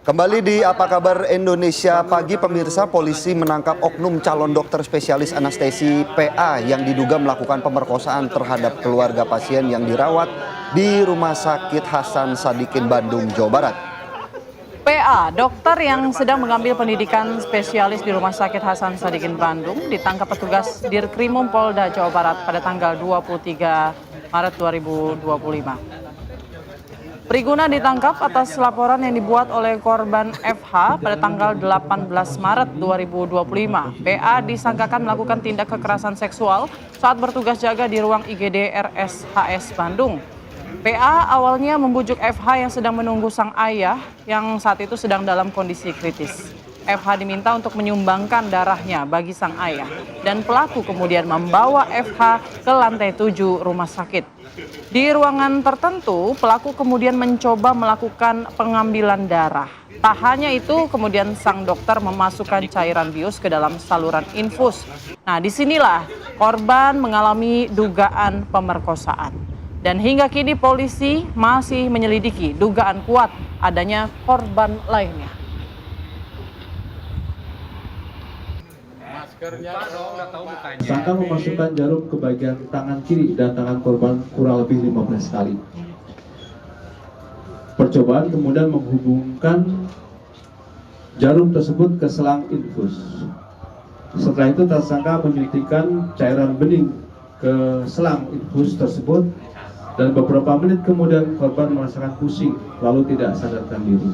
Kembali di Apa Kabar Indonesia Pagi, pemirsa, polisi menangkap oknum calon dokter spesialis anestesi PA yang diduga melakukan pemerkosaan terhadap keluarga pasien yang dirawat di Rumah Sakit Hasan Sadikin, Bandung, Jawa Barat. PA, dokter yang sedang mengambil pendidikan spesialis di Rumah Sakit Hasan Sadikin, Bandung, ditangkap petugas Dirkrimum Polda Jawa Barat pada tanggal 23 Maret 2025. Priguna ditangkap atas laporan yang dibuat oleh korban FH pada tanggal 18 Maret 2025. PA disangkakan melakukan tindak kekerasan seksual saat bertugas jaga di ruang IGD RSHS Bandung. PA awalnya membujuk FH yang sedang menunggu sang ayah yang saat itu sedang dalam kondisi kritis. FH diminta untuk menyumbangkan darahnya bagi sang ayah dan pelaku kemudian membawa FH ke lantai 7 rumah sakit. Di ruangan tertentu, pelaku kemudian mencoba melakukan pengambilan darah. Tak hanya itu, kemudian sang dokter memasukkan cairan bius ke dalam saluran infus. Nah, disinilah korban mengalami dugaan pemerkosaan. Dan hingga kini polisi masih menyelidiki dugaan kuat adanya korban lainnya. Tersangka memasukkan jarum ke bagian tangan kiri dan tangan korban kurang lebih 15 kali. Percobaan kemudian menghubungkan jarum tersebut ke selang infus. Setelah itu tersangka menyuntikkan cairan bening ke selang infus tersebut dan beberapa menit kemudian korban merasakan pusing lalu tidak sadarkan diri.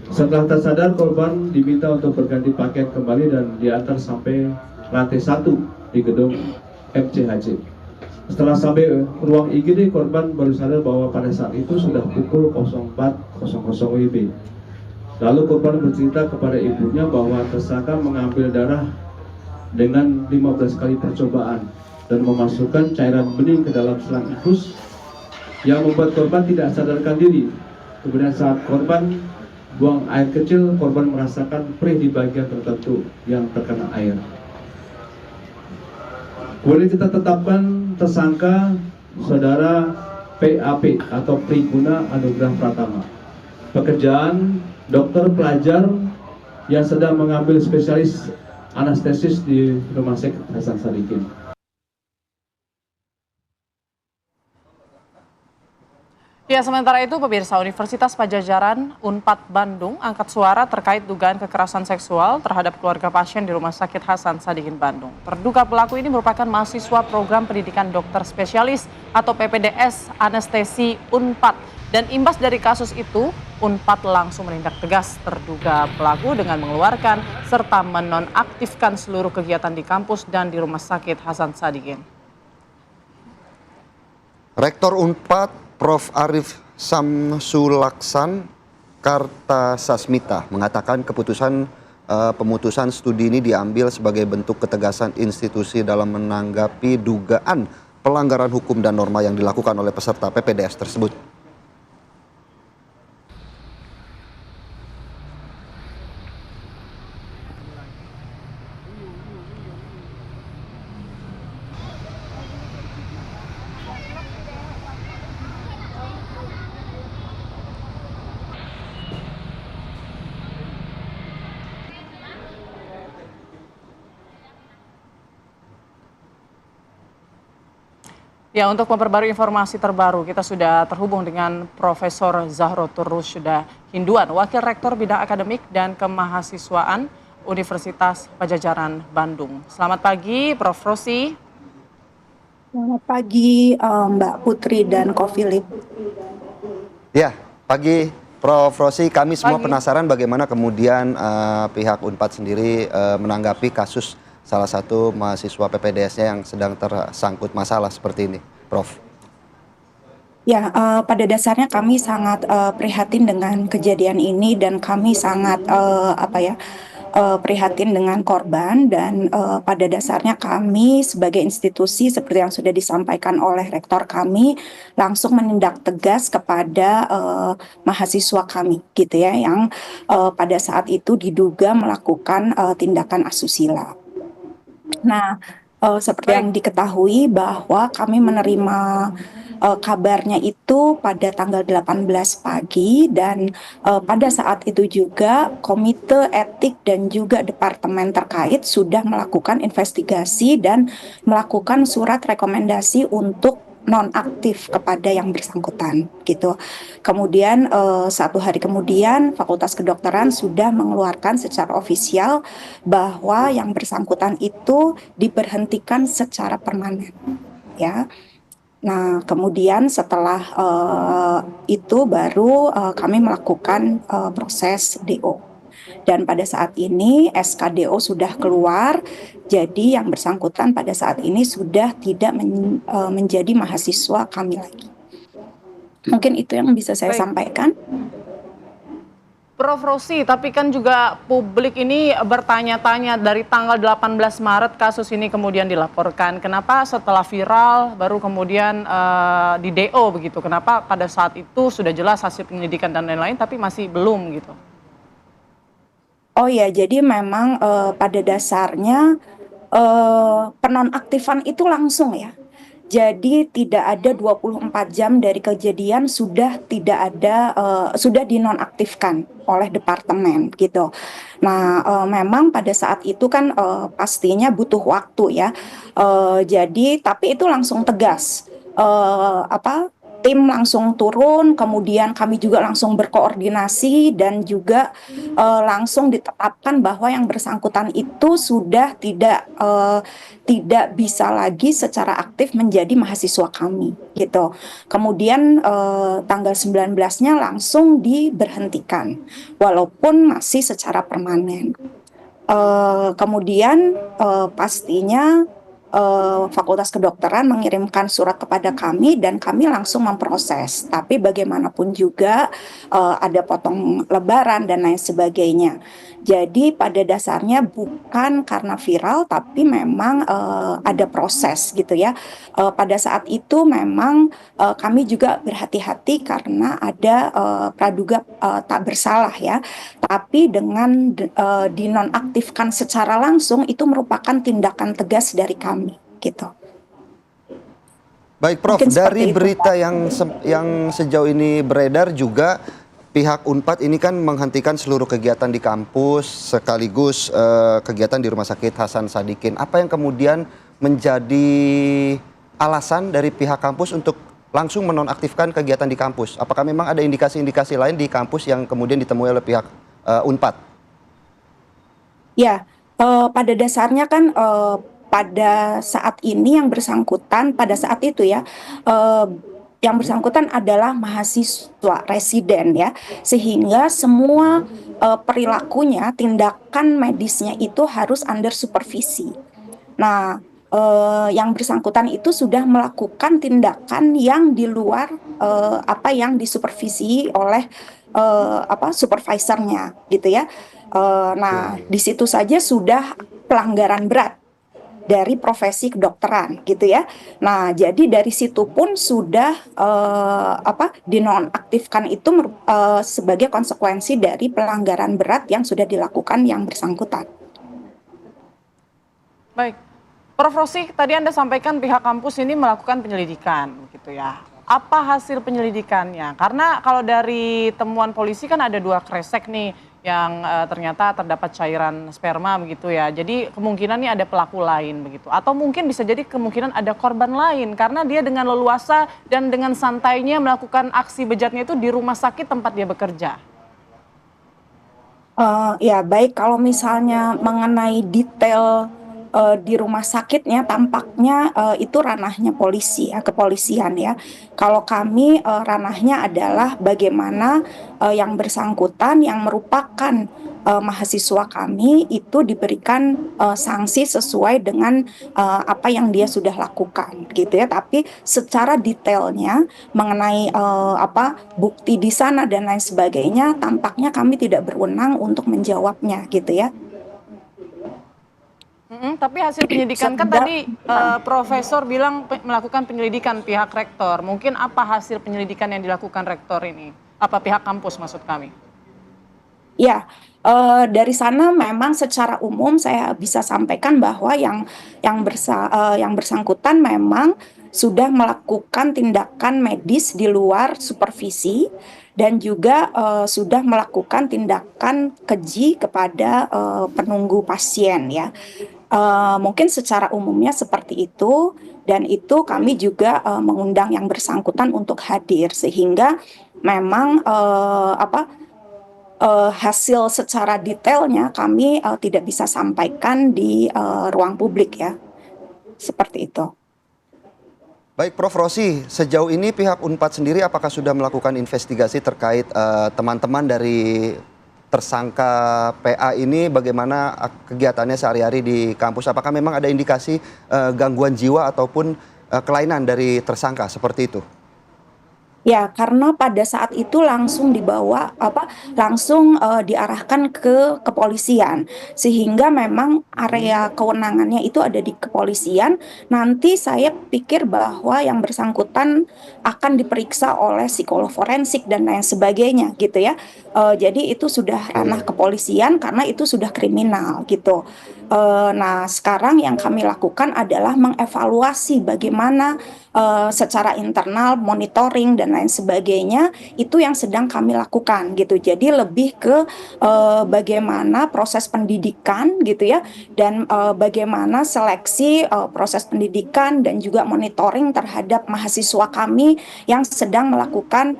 Setelah tersadar, korban diminta untuk berganti pakaian kembali dan diantar sampai lantai 1 di gedung MCHC. Setelah sampai ruang IGD, korban baru sadar bahwa pada saat itu sudah pukul 04.00 WIB. Lalu korban bercerita kepada ibunya bahwa tersangka mengambil darah dengan 15 kali percobaan dan memasukkan cairan bening ke dalam selang infus yang membuat korban tidak sadarkan diri. Kemudian saat korban buang air kecil, korban merasakan perih di bagian tertentu yang terkena air. Kemudian kita tetapkan tersangka saudara PAP atau Priguna Anugrah Pratama. Pekerjaan dokter pelajar yang sedang mengambil spesialis anestesis di Rumah Sakit Hasan Sadikin. Ya, sementara itu pemirsa, Universitas Padjadjaran Unpad Bandung angkat suara terkait dugaan kekerasan seksual terhadap keluarga pasien di Rumah Sakit Hasan Sadikin, Bandung. Terduga pelaku ini merupakan mahasiswa program pendidikan dokter spesialis atau PPDS anestesi Unpad. Dan imbas dari kasus itu, Unpad langsung menindak tegas terduga pelaku dengan mengeluarkan serta menonaktifkan seluruh kegiatan di kampus dan di Rumah Sakit Hasan Sadikin. Rektor Unpad Prof. Arief Samsulaksan Kartasasmita mengatakan pemutusan studi ini diambil sebagai bentuk ketegasan institusi dalam menanggapi dugaan pelanggaran hukum dan norma yang dilakukan oleh peserta PPDS tersebut. Ya, untuk memperbarui informasi terbaru, kita sudah terhubung dengan Profesor Zahrotur Rusyda Hinduan, Wakil Rektor Bidang Akademik dan Kemahasiswaan Universitas Padjadjaran Bandung. Selamat pagi, Prof. Rosi. Selamat pagi, Mbak Putri dan Ko Philip. Ya, pagi Prof. Rosi. Kami semua penasaran bagaimana kemudian pihak Unpad sendiri menanggapi kasus salah satu mahasiswa PPDS-nya yang sedang tersangkut masalah seperti ini, Prof. Ya, pada dasarnya kami sangat prihatin dengan kejadian ini dan kami sangat prihatin dengan korban dan pada dasarnya kami sebagai institusi seperti yang sudah disampaikan oleh rektor kami langsung menindak tegas kepada mahasiswa kami gitu ya yang pada saat itu diduga melakukan tindakan asusila. Nah, seperti yang diketahui bahwa kami menerima kabarnya itu pada tanggal 18 pagi dan pada saat itu juga Komite Etik dan juga departemen terkait sudah melakukan investigasi dan melakukan surat rekomendasi untuk nonaktif kepada yang bersangkutan gitu. Kemudian 1 hari kemudian Fakultas Kedokteran sudah mengeluarkan secara ofisial bahwa yang bersangkutan itu diberhentikan secara permanen ya. Nah, kemudian setelah itu baru kami melakukan proses DO. Dan pada saat ini SKDO sudah keluar, jadi yang bersangkutan pada saat ini sudah tidak menjadi mahasiswa kami lagi. Mungkin itu yang bisa saya Baik. sampaikan. Prof. Rosi, tapi kan juga publik ini bertanya-tanya dari tanggal 18 Maret kasus ini kemudian dilaporkan. Kenapa setelah viral baru kemudian di DO begitu? Kenapa pada saat itu sudah jelas hasil penyelidikan dan lain-lain tapi masih belum gitu? Oh ya, jadi memang pada dasarnya penonaktifan itu langsung ya. Jadi tidak ada 24 jam dari kejadian sudah tidak ada sudah dinonaktifkan oleh departemen gitu. Nah, memang pada saat itu kan pastinya butuh waktu ya. Jadi tapi itu langsung tegas. Tim langsung turun, kemudian kami juga langsung berkoordinasi dan juga langsung ditetapkan bahwa yang bersangkutan itu sudah tidak bisa lagi secara aktif menjadi mahasiswa kami gitu. Kemudian tanggal 19-nya langsung diberhentikan walaupun masih secara permanen. Kemudian pastinya Fakultas Kedokteran mengirimkan surat kepada kami dan kami langsung memproses. Tapi bagaimanapun juga ada potong lebaran dan lain sebagainya. Jadi pada dasarnya bukan karena viral tapi memang ada proses gitu ya. Pada saat itu memang kami juga berhati-hati karena ada praduga tak bersalah ya. Tapi dengan dinonaktifkan secara langsung itu merupakan tindakan tegas dari kami gitu. Baik, Prof. Mungkin Dari seperti itu, berita yang sejauh ini beredar juga pihak Unpad ini kan menghentikan seluruh kegiatan di kampus sekaligus kegiatan di Rumah Sakit Hasan Sadikin. Apa yang kemudian menjadi alasan dari pihak kampus untuk langsung menonaktifkan kegiatan di kampus? Apakah memang ada indikasi-indikasi lain di kampus yang kemudian ditemui oleh pihak Unpad? Ya, pada dasarnya kan pada saat ini yang bersangkutan pada saat itu ya yang bersangkutan adalah mahasiswa residen ya, sehingga semua perilakunya, tindakan medisnya itu harus under supervisi. Nah, yang bersangkutan itu sudah melakukan tindakan yang di luar apa yang disupervisi oleh supervisornya gitu ya. Nah, di situ saja sudah pelanggaran berat dari profesi kedokteran gitu ya. Nah, jadi dari situ pun sudah dinonaktifkan itu sebagai konsekuensi dari pelanggaran berat yang sudah dilakukan yang bersangkutan. Baik, Prof. Rosi, tadi Anda sampaikan pihak kampus ini melakukan penyelidikan gitu ya. Apa hasil penyelidikannya? Karena kalau dari temuan polisi kan ada 2 kresek nih yang ternyata terdapat cairan sperma begitu ya. Jadi kemungkinan nih ada pelaku lain begitu. Atau mungkin bisa jadi kemungkinan ada korban lain karena dia dengan leluasa dan dengan santainya melakukan aksi bejatnya itu di rumah sakit tempat dia bekerja. Ya baik, kalau misalnya mengenai detail di rumah sakitnya tampaknya itu ranahnya polisi ya, kepolisian ya. Kalau kami ranahnya adalah bagaimana yang bersangkutan yang merupakan mahasiswa kami itu diberikan sanksi sesuai dengan apa yang dia sudah lakukan gitu ya. Tapi secara detailnya mengenai bukti di sana dan lain sebagainya tampaknya kami tidak berwenang untuk menjawabnya gitu ya. Tapi hasil penyelidikan kan tadi profesor bilang melakukan penyelidikan pihak rektor. Mungkin apa hasil penyelidikan yang dilakukan rektor ini? Apa pihak kampus maksud kami? Ya, dari sana memang secara umum saya bisa sampaikan bahwa yang bersangkutan memang sudah melakukan tindakan medis di luar supervisi dan juga sudah melakukan tindakan keji kepada penunggu pasien ya. Mungkin secara umumnya seperti itu, dan itu kami juga mengundang yang bersangkutan untuk hadir sehingga memang hasil secara detailnya kami tidak bisa sampaikan di ruang publik ya, seperti itu. Baik, Prof. Rosi, sejauh ini pihak Unpad sendiri apakah sudah melakukan investigasi terkait teman-teman dari tersangka PA ini, bagaimana kegiatannya sehari-hari di kampus? Apakah memang ada indikasi gangguan jiwa ataupun kelainan dari tersangka seperti itu? Ya, karena pada saat itu langsung dibawa langsung diarahkan ke kepolisian, sehingga memang area kewenangannya itu ada di kepolisian. Nanti saya pikir bahwa yang bersangkutan akan diperiksa oleh psikolog forensik dan lain sebagainya gitu ya. Jadi itu sudah ranah kepolisian karena itu sudah kriminal gitu. Nah, sekarang yang kami lakukan adalah mengevaluasi bagaimana secara internal, monitoring dan lain sebagainya, itu yang sedang kami lakukan gitu. Jadi lebih ke bagaimana proses pendidikan gitu ya, dan bagaimana seleksi proses pendidikan dan juga monitoring terhadap mahasiswa kami yang sedang melakukan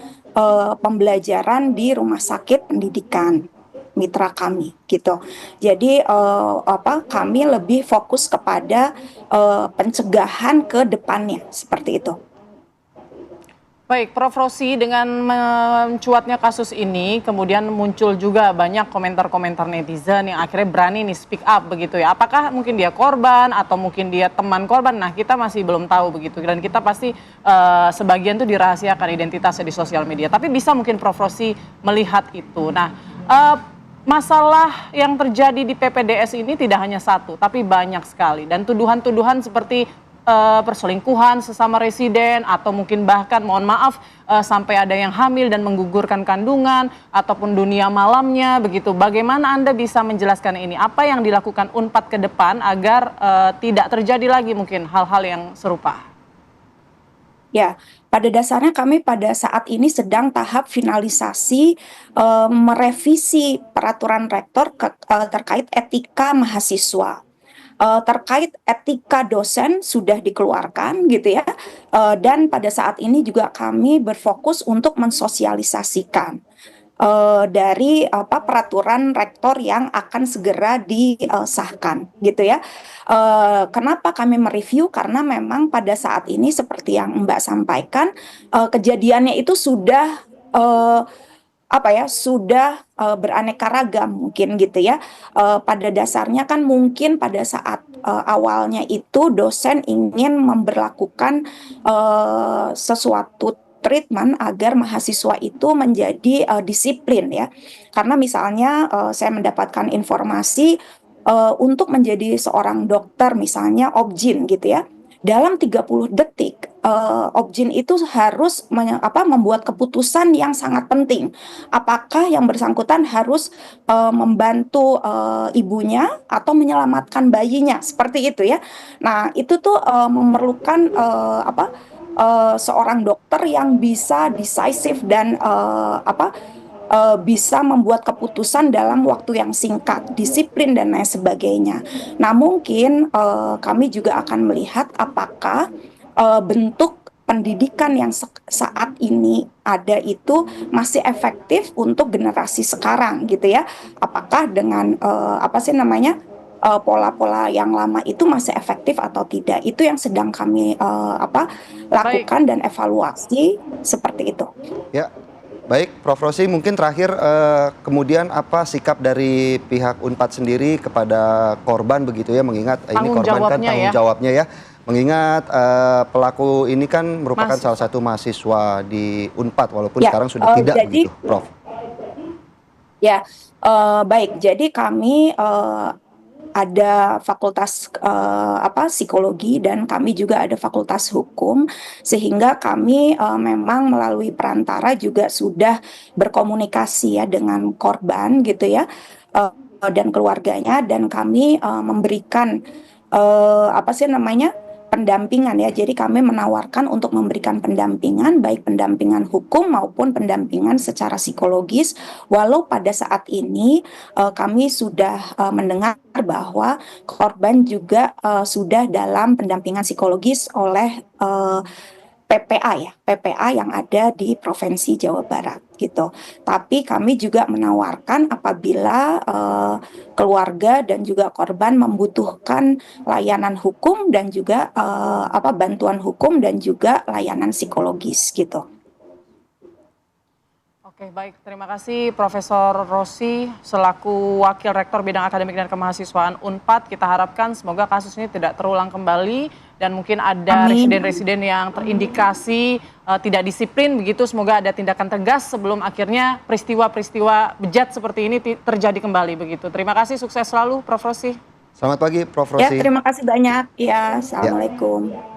pembelajaran di rumah sakit pendidikan mitra kami gitu. Jadi kami lebih fokus kepada pencegahan ke depannya seperti itu. Baik, Prof. Rosi, dengan mencuatnya kasus ini, kemudian muncul juga banyak komentar-komentar netizen yang akhirnya berani nih speak up begitu ya. Apakah mungkin dia korban atau mungkin dia teman korban? Nah, kita masih belum tahu begitu. Dan kita pasti sebagian tuh dirahasiakan identitasnya di sosial media. Tapi bisa mungkin Prof. Rosi melihat itu. Nah, masalah yang terjadi di PPDS ini tidak hanya satu, tapi banyak sekali. Dan tuduhan-tuduhan seperti perselingkuhan sesama residen, atau mungkin bahkan mohon maaf sampai ada yang hamil dan menggugurkan kandungan, ataupun dunia malamnya begitu. Bagaimana Anda bisa menjelaskan ini? Apa yang dilakukan Unpad ke depan agar tidak terjadi lagi mungkin hal-hal yang serupa? Ya, pada dasarnya kami pada saat ini sedang tahap finalisasi merevisi peraturan rektor terkait etika mahasiswa. Terkait etika dosen sudah dikeluarkan gitu ya, dan pada saat ini juga kami berfokus untuk mensosialisasikan dari peraturan rektor yang akan segera disahkan gitu ya. Kenapa kami mereview? Karena memang pada saat ini seperti yang Mbak sampaikan, kejadiannya itu sudah sudah beraneka ragam mungkin gitu ya. Pada dasarnya kan mungkin pada saat awalnya itu dosen ingin memberlakukan sesuatu treatment agar mahasiswa itu menjadi disiplin ya. Karena misalnya saya mendapatkan informasi untuk menjadi seorang dokter misalnya objin gitu ya. Dalam 30 detik objin itu harus membuat keputusan yang sangat penting. Apakah yang bersangkutan harus membantu ibunya atau menyelamatkan bayinya, seperti itu ya. Nah, itu tuh memerlukan seorang dokter yang bisa decisive dan bisa membuat keputusan dalam waktu yang singkat, disiplin dan lain sebagainya. Nah, mungkin kami juga akan melihat apakah bentuk pendidikan yang saat ini ada itu masih efektif untuk generasi sekarang gitu ya. Apakah dengan pola-pola yang lama itu masih efektif atau tidak? Itu yang sedang kami lakukan dan evaluasi seperti itu. Ya. Baik, Prof. Rosi, mungkin terakhir kemudian apa sikap dari pihak Unpad sendiri kepada korban begitu ya, mengingat ini korban kan tanggung jawabnya ya, mengingat pelaku ini kan merupakan salah satu mahasiswa di Unpad walaupun sekarang sudah tidak begitu, Prof. Ya, baik. Jadi kami ada fakultas psikologi dan kami juga ada fakultas hukum, sehingga kami memang melalui perantara juga sudah berkomunikasi ya dengan korban gitu ya, dan keluarganya, dan kami memberikan pendampingan ya. Jadi kami menawarkan untuk memberikan pendampingan, baik pendampingan hukum maupun pendampingan secara psikologis. Walau pada saat ini kami sudah mendengar bahwa korban juga sudah dalam pendampingan psikologis oleh PPA ya, PPA yang ada di Provinsi Jawa Barat gitu. Tapi kami juga menawarkan apabila keluarga dan juga korban membutuhkan layanan hukum dan juga bantuan hukum dan juga layanan psikologis gitu. Oke, baik. Terima kasih Profesor Rosi selaku Wakil Rektor Bidang Akademik dan Kemahasiswaan Unpad. Kita harapkan semoga kasus ini tidak terulang kembali dan mungkin ada residen-residen yang terindikasi tidak disiplin begitu. Semoga ada tindakan tegas sebelum akhirnya peristiwa-peristiwa bejat seperti ini terjadi kembali begitu. Terima kasih, sukses selalu Prof Rosi. Selamat pagi Prof Rosi. Ya, terima kasih banyak. Ya, Assalamualaikum.